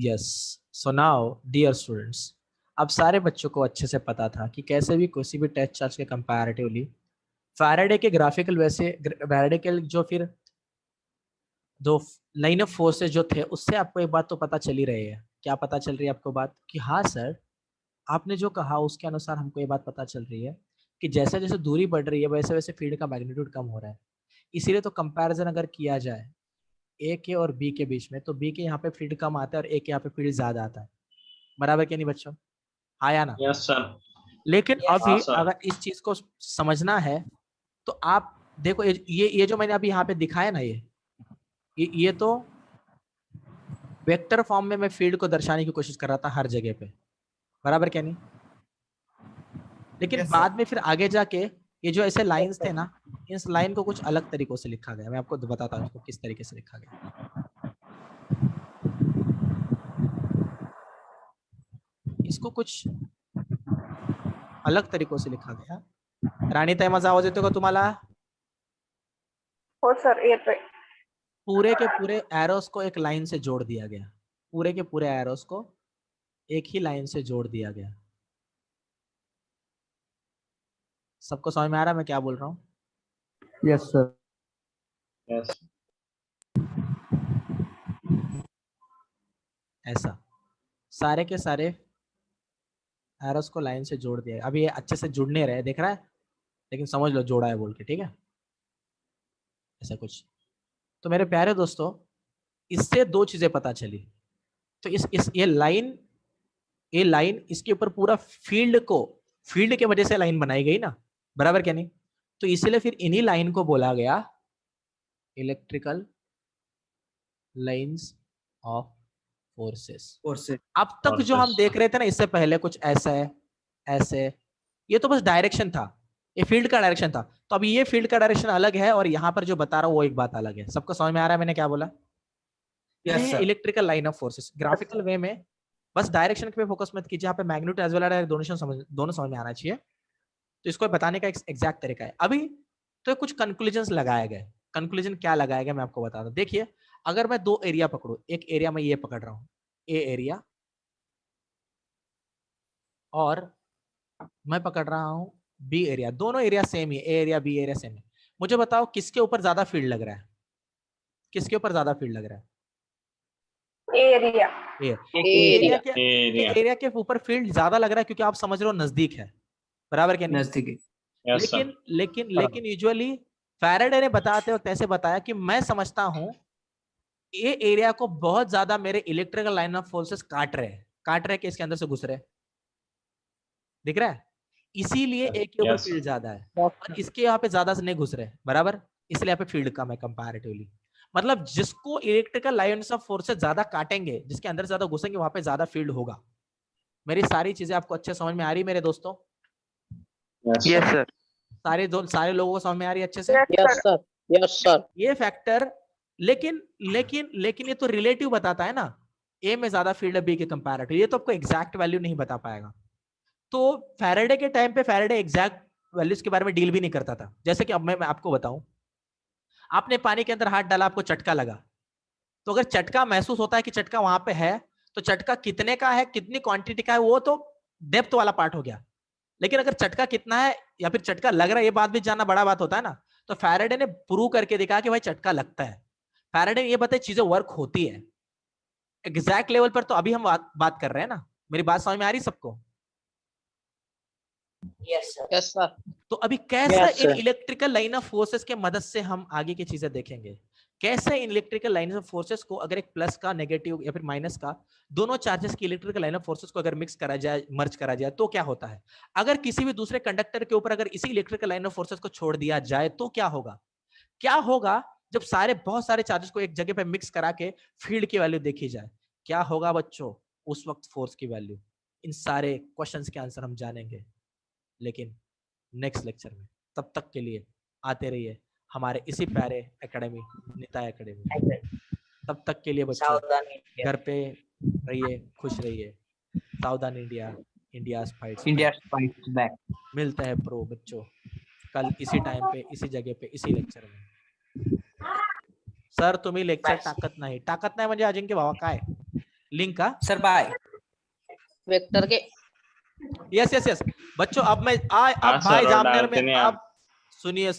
Yes, so now dear students, अब सारे बच्चों को अच्छे से पता था कि कैसे भी किसी भी टेस्ट चार्ज के कंपैरेटिवली फैराडे के ग्राफिकल वैसे फैराडे के जो फिर दो लाइन ऑफ फोर्सेस जो थे उससे आपको एक बात तो पता चल ही रही है। क्या पता चल रही है आपको बात कि हाँ सर, आपने जो कहा उसके अनुसार हमको ये बात पता चल रही है कि जैसे जैसे दूरी बढ़ रही है वैसे वैसे फील्ड का मैग्नीट्यूड कम हो रहा है। इसीलिए तो कंपैरिजन अगर किया जाए ए के और बी के बीच में, तो बी के यहाँ पे फील्ड कम आता है और ए के यहाँ पे फील्ड ज्यादा आता है। बराबर क्या नहीं बच्चों? हाँ या ना? Yes sir. लेकिन हाँ अभी सर। अगर इस चीज को समझना है तो आप देखो, ये जो मैंने अभी यहाँ पे दिखाया ना, ये तो वेक्टर फॉर्म में मैं फील्ड को दर्शाने की कोशिश कर रहा था हर जगह पे। बराबर क्या नहीं? लेकिन बाद में फिर आगे जाके ये जो ऐसे लाइंस थे ना, इस लाइन को कुछ अलग तरीकों से लिखा गया। मैं आपको बताता हूँ इसको किस तरीके से लिखा गया। इसको कुछ अलग तरीकों से लिखा गया। राणी ताई, माझा आवाज येतो का तुम्हाला? हो सर येतोय. पूरे के पूरे एरोस को एक लाइन से जोड़ दिया गया। पूरे के पूरे एरोस को एक ही लाइन से जोड़ दिया गया। सबको समझ में आ रहा है मैं क्या बोल रहा हूँ? Yes sir. यस। ऐसा सारे के सारे एरोस को लाइन से जोड़ दिया। अभी ये अच्छे से जुड़ नहीं रहे, देख रहा है, लेकिन समझ लो जोड़ा है बोल के, ठीक है? ऐसा कुछ। तो मेरे प्यारे दोस्तों, इससे दो चीजें पता चली। तो इस ये लाइन इसके ऊपर पूरा फील्ड के वजह से लाइन बनाई गई ना। बराबर क्या नहीं? तो इसलिए फिर इन्हीं लाइन को बोला गया इलेक्ट्रिकल लाइंस ऑफ फोर्सेस। अब तक जो हम देख रहे थे ना, इससे पहले कुछ ऐसा है, ऐसे, ये तो बस डायरेक्शन था, ये फील्ड का डायरेक्शन था। तो अब ये फील्ड का डायरेक्शन अलग है और यहाँ पर जो बता रहा हूँ वो एक बात अलग है। सबको समझ में आ रहा है मैंने क्या बोला? ये electrical line of forces graphical way में। बस डायरेक्शन पे फोकस मत कीजिए, यहाँ पे मैग्नीट्यूड एज वेल एज दोनों समझ में आना चाहिए। तो इसको बताने का एक एग्जैक्ट तरीका है। अभी तो कुछ कंक्लूजन लगाए गए। कंक्लूजन क्या लगाया गया मैं आपको बता दूं। देखिए, अगर मैं दो एरिया पकड़ू, एक एरिया में ये पकड़ रहा हूँ ए एरिया, और मैं पकड़ रहा हूँ बी एरिया, दोनों एरिया सेम ही, ए एरिया बी एरिया सेम है। मुझे बताओ किसके ऊपर ज्यादा फील्ड लग रहा है? किसके ऊपर ज्यादा फील्ड लग रहा है? एरिया. एरिया के ऊपर फील्ड ज्यादा लग रहा है क्योंकि आप समझ रहे हो नजदीक है। बराबर क्या नहीं? नजदीकी। लेकिन यूजुअली फैराडे ने बताते वक्त ऐसे बताया कि मैं समझता हूं ये एरिया को बहुत ज्यादा मेरे इलेक्ट्रिकल लाइन ऑफ फोर्सेस काट रहे कि इसके अंदर से घुस रहे। दिख रहा है? इसीलिए ए के ऊपर फील्ड ज्यादा है और इसके यहाँ पे ज्यादा से नहीं घुस रहे। बराबर? इसलिए यहाँ पे फील्ड कम है कंपैरेटिवली। मतलब जिसको इलेक्ट्रिकल लाइन्स ऑफ फोर्सेस ज्यादा काटेंगे, जिसके अंदर ज्यादा घुसेंगे, वहां पे ज्यादा फील्ड होगा। मेरी सारी चीजें आपको अच्छे समझ में आ रही मेरे दोस्तों? Yes sir. सारे लोगों को समझ में आ रही है अच्छे से? Yes sir. Yes sir. ये फैक्टर, लेकिन ये तो रिलेटिव बताता है ना, ए में ज्यादा फील्ड है बी के कंपैरेटिव। ये तो आपको एग्जैक्ट वैल्यू नहीं बता पाएगा। तो फैराडे के टाइम पे फैराडे एग्जैक्ट वैल्यूज के बारे में डील भी नहीं करता था। जैसे कि अब मैं आपको बताऊं, आपने पानी के अंदर हाथ डाला, आपको चटका लगा, तो अगर चटका महसूस होता है कि चटका वहां पे है, तो चटका कितने का है, कितनी क्वांटिटी का है, वो तो डेप्थ वाला पार्ट हो गया। लेकिन अगर चटका कितना है या फिर चटका लग रहा है, ये बात भी जानना बड़ा बात होता है ना। तो फैराडे ने प्रूव करके दिखा कि भाई चटका लगता है। फैराडे ने ये बताया चीजें वर्क होती है एग्जैक्ट लेवल पर। तो अभी हम बात कर रहे हैं ना। मेरी बात समझ में आ रही सबको? Yes sir. तो अभी कैसे in electrical line of forces के मदद से हम आगे की चीजें देखेंगे। कैसे in electrical line of forces को, अगर एक प्लस का, नेगेटिव या फिर माइनस का, दोनों चार्जेस की इलेक्ट्रिकल लाइन ऑफ फोर्सेस को अगर मिक्स करा जाए, मर्ज करा जाए, तो क्या होता है। अगर किसी भी दूसरे कंडक्टर के ऊपर अगर इसी इलेक्ट्रिकल लाइन ऑफ फोर्सेस को छोड़ दिया जाए तो क्या होगा? क्या होगा जब बहुत सारे चार्जेस को एक जगह पे मिक्स करा के फील्ड की वैल्यू देखी जाए? क्या होगा बच्चों उस वक्त फोर्स की वैल्यू? इन सारे क्वेश्चंस के आंसर हम जानेंगे लेकिन नेक्स्ट लेक्चर में। तब तक के लिए आते रहिए हमारे इसी प्यारे एकेडमी, निताय एकेडमी। तब तक के लिए बच्चों घर पे रहिए, खुश रहिए। सावधान इंडिया, इंडिया फाइट्स बैक। मिलते हैं प्रो बच्चों कल इसी टाइम पे, इसी जगह पे, इसी लेक्चर में। सर तुम्ही लेक्चर टाकत नाही म्हणजे अजिंक्य भावा काय? लिंक का? सर बाय वेक्टर के यस यस यस बच्चों, अब मैं अब हाँ, भाई सर, और जामनेर डालते में नहीं आप। अब सुनिए